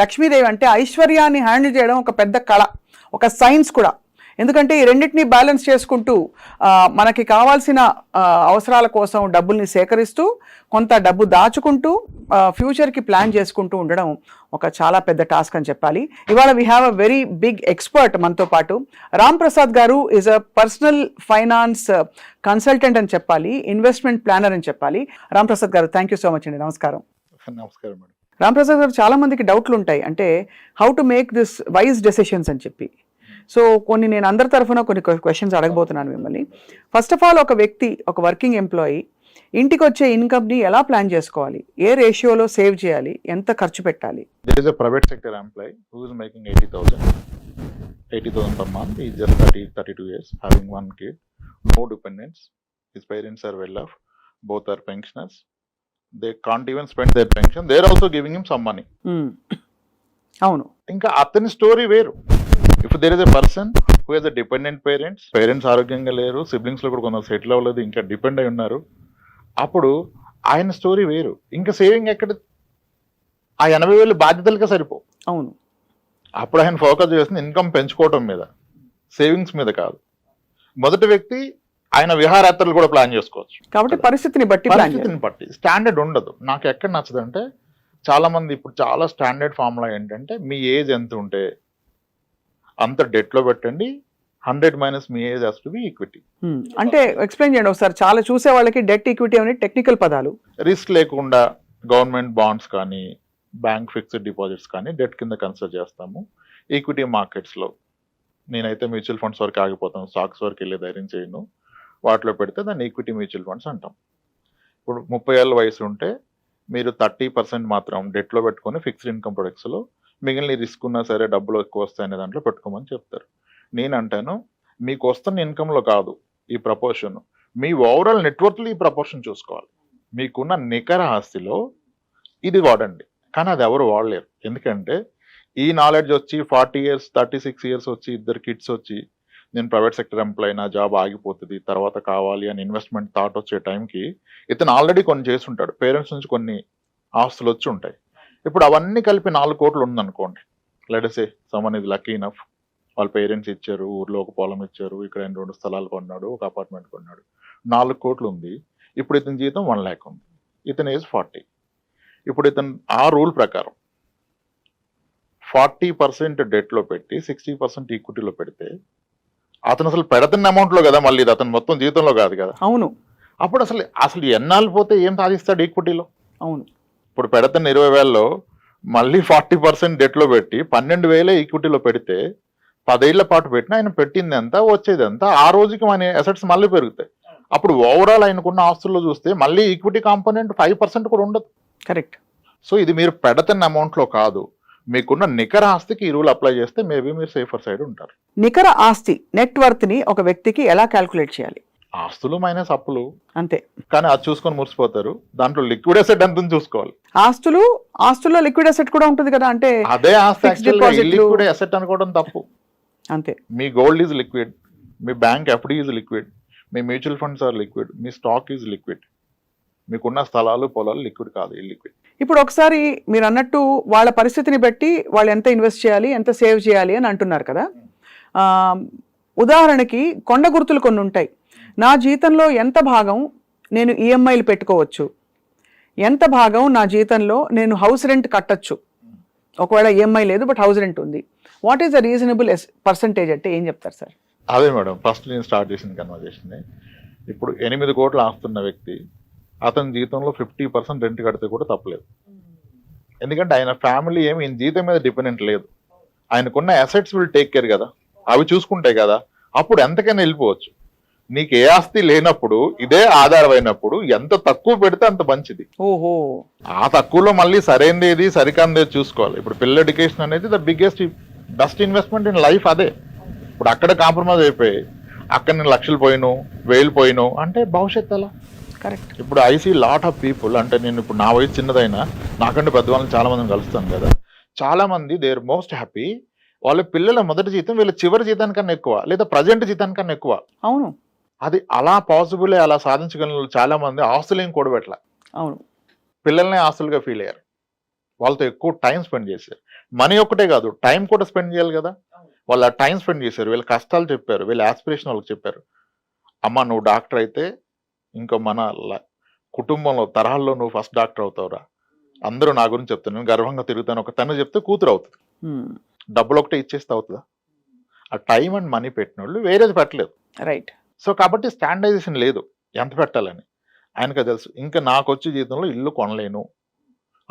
లక్ష్మీదేవి అంటే ఐశ్వర్యాన్ని హ్యాండిల్ చేయడం ఒక పెద్ద కళ, ఒక సైన్స్ కూడా. ఎందుకంటే ఈ రెండింటిని బ్యాలెన్స్ చేసుకుంటూ మనకి కావాల్సిన అవసరాల కోసం డబ్బుల్ని సేకరిస్తూ కొంత డబ్బు దాచుకుంటూ ఫ్యూచర్కి ప్లాన్ చేసుకుంటూ ఉండడం ఒక చాలా పెద్ద టాస్క్ అని చెప్పాలి. ఇవాళ we have a very big expert మనతో పాటు. రామ్ ప్రసాద్ గారు is a personal finance consultant అని చెప్పాలి, ఇన్వెస్ట్మెంట్ ప్లానర్ అని చెప్పాలి. రామ్ ప్రసాద్ గారు, థ్యాంక్ యూ సో మచ్ అండి. నమస్కారం. నమస్కారం మేడం. రామ్ ప్రసాద్ గారు, చాలా మందికి డౌట్లు ఉంటాయి, అంటే how to make this wise decisions అని చెప్పి. సో కొన్ని నేను అందరి తరఫున కొన్ని క్వశ్చన్స్ అడగబోతున్నాను మిమ్మల్ని. ఫస్ట్ ఆఫ్ ఆల్, ఒక వ్యక్తి, ఒక వర్కింగ్ ఎంప్లాయీ ఇంటికి వచ్చే ఇన్కమ్ని ఎలా ప్లాన్ చేసుకోవాలి? ఏ రేషియోలో సేవ్ చేయాలి? ఎంత ఖర్చు పెట్టాలి? There is a private sector employee who is making 80,000 per month. He is just 32 years, having one kid, no dependents. His parents are well off. Both are pensioners. They can't even spend their pension. They are also giving him some money. అవును. ఇంకా అతని story వేరు. If there is a person who he's a dependent parents ఆరోగ్యంగా లేరు, siblings లో కూడా కొంత settle అవ్వలేదు, ఇంకా డిపెండ్ అయి ఉన్నారు, అప్పుడు ఆయన స్టోరీ వేరు. ఇంకా సేవింగ్ ఎక్కడ? ఆ 80,000 బాధ్యతలుగా సరిపో. అవును. అప్పుడు ఆయన ఫోకస్ చేస్తుంది ఇన్కమ్ పెంచుకోవడం మీద, సేవింగ్స్ మీద కాదు. మొదటి వ్యక్తి ఆయన విహారయాత్రలు కూడా ప్లాన్ చేసుకోవచ్చు. కాబట్టి పరిస్థితిని బట్టి స్టాండర్డ్ ఉండదు. నాకు ఎక్కడ నచ్చదంటే, చాలా మంది ఇప్పుడు చాలా స్టాండర్డ్ ఫార్ములా ఏంటంటే, మీ ఏజ్ ఎంత ఉంటే అంత డెట్ లో పెట్టండి, 100 minus me age has to be equity. అంటే ఎక్స్ప్లెయిన్ చేయండి ఒకసారి. చాలా చూసే వాళ్ళకి డెట్ ఈక్విటీ అనే టెక్నికల్ పదాలు. రిస్క్ లేకుండా గవర్నమెంట్ బాండ్స్ కానీ బ్యాంక్ ఫిక్స్డ్ డిపాజిట్స్ కానీ డెట్ కింద కన్సిడర్ చేస్తాము. ఈక్విటీ మార్కెట్స్ లో నేనైతే మ్యూచువల్ ఫండ్స్ వరకు ఆగిపోతాను, స్టాక్స్ వరకు వెళ్ళే ధైర్యం చేయను. వాటిలో పెడితే దాన్ని ఈక్విటీ మ్యూచువల్ ఫండ్స్ అంటాం. ఇప్పుడు 30 ఏళ్ళ వయసు ఉంటే మీరు 30% మాత్రం డెట్లో పెట్టుకొని ఫిక్స్డ్ ఇన్కమ్ ప్రొడక్ట్స్లో, మిగిలిన రిస్క్ ఉన్నా సరే డబ్బులు ఎక్కువ వస్తాయనే దాంట్లో పెట్టుకోమని చెప్తారు. నేను అంటాను, మీకు వస్తున్న ఇన్కంలో కాదు ఈ ప్రపోర్షన్, మీ ఓవరాల్ నెట్వర్క్లో ఈ ప్రపోర్షన్ చూసుకోవాలి. మీకున్న నికర ఆస్తిలో ఇది వాడండి. కానీ అది ఎవరు వాడలేరు. ఎందుకంటే ఈ నాలెడ్జ్ వచ్చి 40 ఇయర్స్ 36 ఇయర్స్ వచ్చి, 2 కిడ్స్ వచ్చి, నేను ప్రైవేట్ సెక్టర్ ఎంప్లాయీ, నా జాబ్ ఆగిపోతుంది, తర్వాత కావాలి అని ఇన్వెస్ట్మెంట్ థాట్ వచ్చే టైంకి ఇతను ఆల్రెడీ కొన్ని చేసి ఉంటాడు. పేరెంట్స్ నుంచి కొన్ని ఆస్తులు వచ్చి ఉంటాయి. ఇప్పుడు అవన్నీ కలిపి 4 కోట్లు ఉందనుకోండి. Let's say someone is lucky enough, వాళ్ళ పేరెంట్స్ ఇచ్చారు, ఊర్లో ఒక పొలం ఇచ్చారు, ఇక్కడ 2 స్థలాలు కొన్నాడు, ఒక అపార్ట్మెంట్ కొన్నాడు, 4 కోట్లు ఉంది. ఇప్పుడు ఇతని జీతం 1 lakh ఉంది, ఇతని ఏజ్ 40. ఇప్పుడు ఇతను ఆ రూల్ ప్రకారం 40% డెట్లో పెట్టి 60% ఈక్విటీలో పెడితే, అతను అసలు పెడుతున్న అమౌంట్లో కదా, మళ్ళీ ఇది అతను మొత్తం జీతంలో కాదు కదా. అవును. అప్పుడు అసలు ఎన్నాళ్ళు పోతే ఏం సాధిస్తాడు ఈక్విటీలో? అవును. ఇప్పుడు పెడుతున్న 20,000లో మళ్ళీ 40% డెట్లో పెట్టి 12,000 ఈక్విటీలో పెడితే 10 ఏళ్ల పాటు పెట్టినా ఆయన పెట్టింది ఎంత, వచ్చేది ఎంత, ఆ రోజుకి మన అసెట్స్ మళ్ళీ పెరుగుతాయి. అప్పుడు ఓవరాల్ ఆయనకున్న ఆస్తుల్లో చూస్తే మళ్ళీ ఈక్విటీ కాంపోనెంట్ 5% కూడా ఉండదు. కరెక్ట్. సో ఇది మీరు పెడుతున్న అమౌంట్లో కాదు, మీకున్న నికర ఆస్తికి ఈ రూల్ అప్లై చేస్తే మేబీ మీరు సేఫర్ సైడ్ ఉంటారు. నికర ఆస్తి నెట్వర్త్ ని ఒక వ్యక్తికి ఎలా క్యాల్కులేట్ చేయాలి? ఆస్తులు మైనస్ అప్పులు అంతే. కానీ అది చూసుకొని మురిసిపోతారు. దాంట్లో లిక్విడ్ అసెట్ ఎంత చూసుకోవాలి. ఆస్తుల్లో లిక్విడ్ అసెట్ కూడా ఉంటుంది కదా. అంటే అదే ఆస్తి లిక్విడ్ అసెట్ అనుకోవడం తప్పు. అంతే. మీ గోల్డ్ ఈజ్ లిక్విడ్, మీ బ్యాంక్ ఎఫ్డి ఈజ్ లిక్విడ్, మీ మ్యూచువల్ ఫండ్స్ ఆర్ లిక్విడ్, మీ స్టాక్ ఈజ్ లిక్విడ్. మీకున్న స్థలాలు పొలాలు లిక్విడ్ కాదు, ఇల్లిక్విడ్. ఇప్పుడు ఒకసారి మీరు అన్నట్టు వాళ్ళ పరిస్థితిని బట్టి వాళ్ళు ఎంత ఇన్వెస్ట్ చేయాలి, ఎంత సేవ్ చేయాలి అని అంటున్నారు కదా. ఉదాహరణకి కొండ గుర్తులు కొన్ని ఉంటాయి. నా జీతంలో ఎంత భాగం నేను ఈఎంఐలు పెట్టుకోవచ్చు, ఎంత భాగం నా జీతంలో నేను హౌస్ రెంట్ కట్టచ్చు, ఒకవేళ ఈఎంఐ లేదు బట్ హౌస్ రెంట్ ఉంది. What is the reasonable percentage అంటే ఏం చెప్తారు సార్? అదే మేడం, ఫస్ట్ నేను స్టార్ట్ చేసిన కన్వర్జేషన్. ఇప్పుడు 8 కోట్లు ఆస్తున్న వ్యక్తి అతని జీతంలో 50% రెంట్ కడితే కూడా తప్పలేదు. ఎందుకంటే ఆయన ఫ్యామిలీ ఏమి ఈయన జీతం మీద డిపెండెంట్ లేదు. ఆయనకున్న అసెట్స్ విల్ టేక్ కేర్ కదా, అవి చూసుకుంటాయి కదా. అప్పుడు ఎంతకైనా వెళ్ళిపోవచ్చు. నీకు ఏ ఆస్తి లేనప్పుడు, ఇదే ఆధారమైనప్పుడు ఎంత తక్కువ పెడితే అంత మంచిది. ఓహో. ఆ తక్కువలో మళ్ళీ సరైనది ఏది సరికాందేది చూసుకోవాలి. ఇప్పుడు పిల్లల ఎడ్యుకేషన్ అనేది the biggest best investment in life. అదే ఇప్పుడు అక్కడ కాంప్రమైజ్ అయిపోయి అక్కడ నేను లక్షలు పోయిను, 1000 పోయిను అంటే భవిష్యత్తు ఎలా? కరెక్ట్. ఇప్పుడు I see lot of people, అంటే నేను ఇప్పుడు నా వయసు చిన్నదైనా నాకంటే పెద్దవాళ్ళని చాలా మందిని కలుస్తాను కదా. చాలా మంది దే ఆర్ మోస్ట్ హ్యాపీ, వాళ్ళ పిల్లల మొదటి జీతం వీళ్ళ చివరి జీతానికన్నా ఎక్కువ, లేదా ప్రజెంట్ జీతానికన్నా ఎక్కువ. అవును. అది అలా పాసిబుల్, అలా సాధించగలిగిన చాలా మంది ఆస్తులు ఏం కూడబెట్టలే. అవును. పిల్లల్ని ఆస్తులుగా ఫీల్ అయ్యారు. వాళ్ళతో ఎక్కువ టైం స్పెండ్ చేశారు. మనీ ఒక్కటే కాదు, టైం కూడా స్పెండ్ చేయాలి కదా. వాళ్ళు ఆ టైం స్పెండ్ చేశారు, వీళ్ళ కష్టాలు చెప్పారు, వీళ్ళ ఆస్పిరేషన్ వాళ్ళకి చెప్పారు. అమ్మ నువ్వు డాక్టర్ అయితే ఇంకా మన కుటుంబంలో తరహాల్లో నువ్వు ఫస్ట్ డాక్టర్ అవుతావురా, అందరూ నా గురించి చెప్తాను, నేను గర్వంగా తిరుగుతాను. ఒక తను చెప్తే కూతురు అవుతుంది. డబ్బులు ఒకటే ఇచ్చేస్తే అవుతుందా? ఆ టైం అండ్ మనీ పెట్టిన వాళ్ళు వేరేది పెట్టలేదు. రైట్. సో కాబట్టి స్టాండర్డైజేషన్ లేదు ఎంత పెట్టాలని. ఆయనకు తెలుసు. ఇంకా నాకు వచ్చే జీతంలో ఇల్లు కొనలేను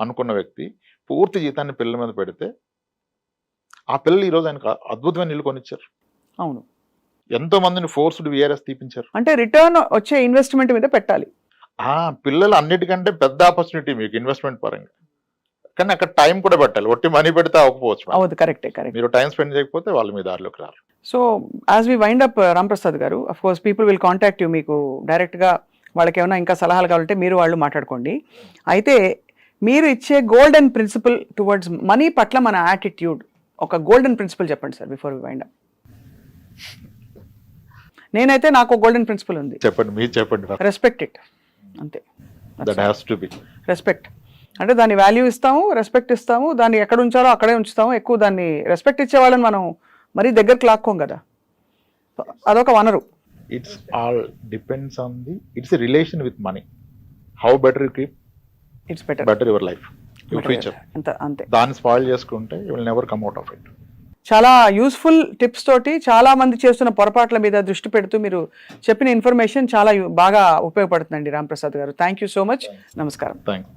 అనుకున్న వ్యక్తి పూర్తి జీతాన్ని పిల్లల మీద పెడితే ఆ పిల్లలు ఈరోజు ఆయనకు అద్భుతమైన ఇల్లు కొనిచ్చారు. అవును. ఎంతో మందిని ఫోర్స్డ్ విఆర్ఎస్ తీపించారు. అంటే రిటర్న్ వచ్చే ఇన్వెస్ట్మెంట్ మీద పెట్టాలి. ఆ పిల్లలు అన్నిటికంటే పెద్ద ఆపర్చునిటీ మీకు ఇన్వెస్ట్మెంట్ పరంగా. కానీ అక్కడ టైం కూడా పెట్టాలి. ఒట్టి మనీ పెడితే అవ్వకపోవచ్చు. అవును, కరెక్టే, కరెక్ట్. మీరు టైం స్పెండ్ చేయకపోతే వాళ్ళు మీ దారిలోకి రారు. So as we wind up Ramprasad garu, of course people will contact you. మీకు డైరెక్ట్గా వాళ్ళకి ఏమైనా ఇంకా సలహాలు కావాలంటే మీరు వాళ్ళు మాట్లాడుకోండి. అయితే మీరు ఇచ్చే గోల్డెన్ ప్రిన్సిపల్ టువర్డ్స్ మనీ పట్ల మన యాటిట్యూడ్, ఒక గోల్డెన్ ప్రిన్సిపల్ చెప్పండి sir before we wind up. నేనైతే నాకు గోల్డెన్ ప్రిన్సిపల్ ఉంది. చెప్పండి, మీరు చెప్పండి. రెస్పెక్ట్ ఇట్, అంతే. That has to be respect. అంటే దాన్ని వాల్యూ ఇస్తాము, రెస్పెక్ట్ ఇస్తాము, దాన్ని ఎక్కడ ఉంచాలో అక్కడే ఉంచుతాము. ఎక్కువ దాన్ని రెస్పెక్ట్ ఇచ్చే వాళ్ళని మనం మరీ దగ్గరికి లాక్కోం కదా, అదొక వనరు. It's all depends on the it's relation with money. How better you keep it's better better your life, your future. అంతే. దాన్ని స్పాయిల్ చేసుకుంటే you will never come out of it. చాలా యూస్ఫుల్ టిప్స్ తోటి చాలా మంది చేస్తున్న పొరపాట్ల మీద దృష్టి పెడుతూ మీరు చెప్పిన ఇన్ఫర్మేషన్ చాలా బాగా ఉపయోగపడుతుందండి రాంప్రసాద్ గారు. Thank you so much. నమస్కారం. థ్యాంక్స్.